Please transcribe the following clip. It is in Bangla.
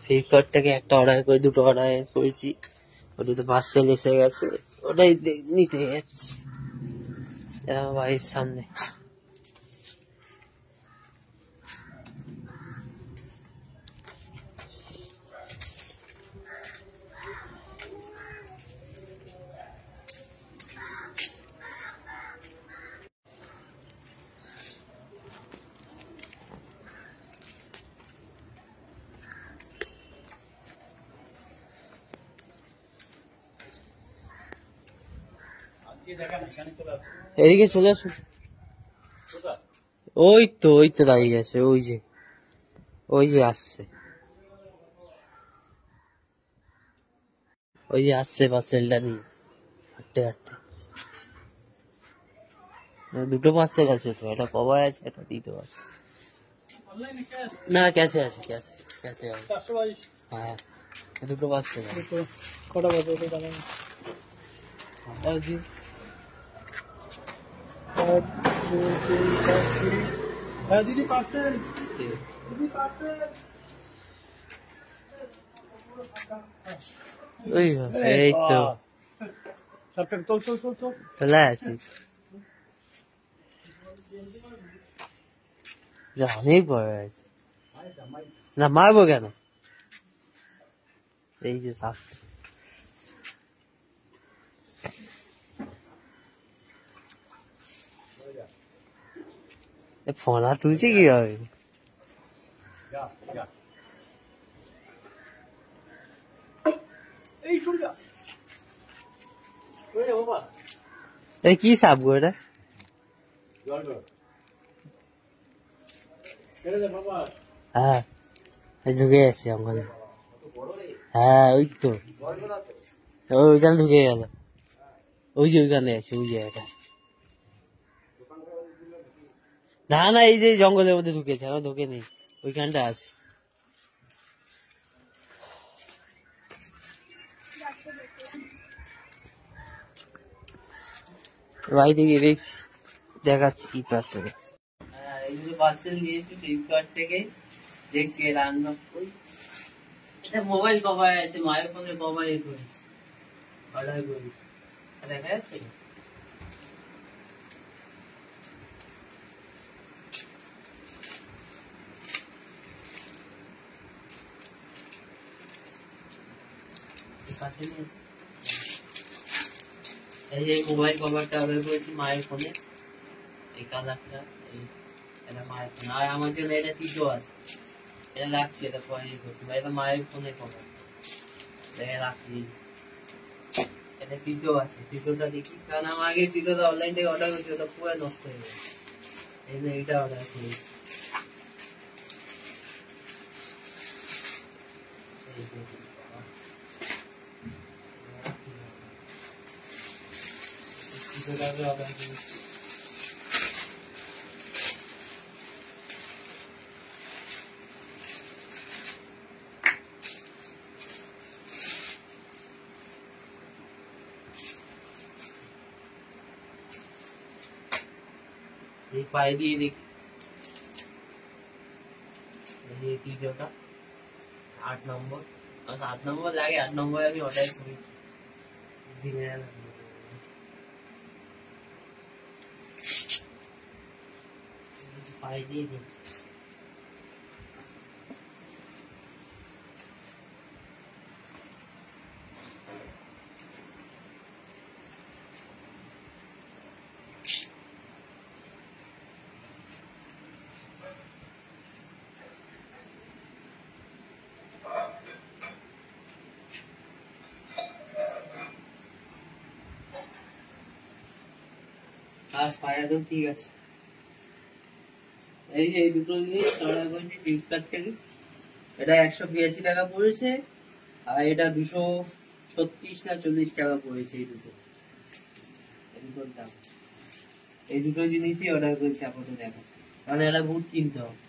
ফ্লিপকার্ট থেকে একটা অর্ডার করে দুটো অর্ডার করেছি, ওটা তো পার্সেল এসে গেছে, ওটাই নিতে যাচ্ছি বাড়ির সামনে। এদিকে চলে আসুন। ওই তো দাঁড়িয়ে গেছে, ওই যে আসছে, পার্সেলটা নিয়ে হাঁটতে হাঁটতে। দুটো পার্সেল আছে তো, একটা কভার আছে, একটা দিতে আছে। না ক্যাশে আছে, ক্যাশে হ্যাঁ, দুটো পার্সেল। কটা বাজে ওটা জানেন? দিদি পার্সেল, এই তো চলে আসি। অনেক বড় আছে না, মারবো কেন? এই যে সাপ, ফোনা তুলছে কি হবে? কি সাপ গো এটা? হ্যাঁ ঢুকে যাচ্ছে জঙ্গলে। হ্যাঁ ওই তো, ওইখানে ঢুকে গেল, ওইখানে আছে, ওই জায়গাটা। না এই যে জঙ্গলের মধ্যে ঢুকেছে, আমার ঢুকে নেই, ওইখানটা আছে। বাড়িতে গিয়ে দেখছি, দেখাচ্ছি কি পার্সেল। এইগুলো পার্সেল নিয়েছি ফ্লিপকার্ট থেকে, দেখছি এটা আনবক্স করি। এটা মোবাইল কভার আছে, মায়ের ফোনে কভারে করেছি, অর্ডার করেছি, দেখা যাচ্ছে না? এই যে মোবাইল কভারটা অর্ডার করেছি মায়ের ফোনে, এই কালারটা, এটা মায়ের ফোন। আর আমার জন্য এটা টিটো আছে, এটা রাখছি, এটা পরে করছি, এটা মায়ের ফোনে কভার, রাখছি। এটা টিটো আছে, টিটোটা দেখি, কারণ আমার আগে টিটোটা অনলাইন থেকে অর্ডার করছি, ওটা পুরো নষ্ট হয়ে গেছে, এই জন্য এটা অর্ডার করেছি। অর্ডার করেছি। এই পায়ে দিয়ে দেখি, এই টিটোটা 8 নম্বর, 7 নম্বর লাগে, 8 নম্বর আমি অর্ডার করেছি দিনের পায়ে দিয়ে দেখি। আর পায়ে একদম ঠিক আছে। এই যে এই দুটো জিনিস অর্ডার করেছি ফ্লিপকার্ট থেকে, এটা 182 টাকা পড়েছে, আর এটা 236 না 40 টাকা পড়েছে। এই দুটোর দাম, এই দুটো জিনিসই অর্ডার করেছি আপাতত। দেখো, কারণ এটা বুট কিনতে হবে।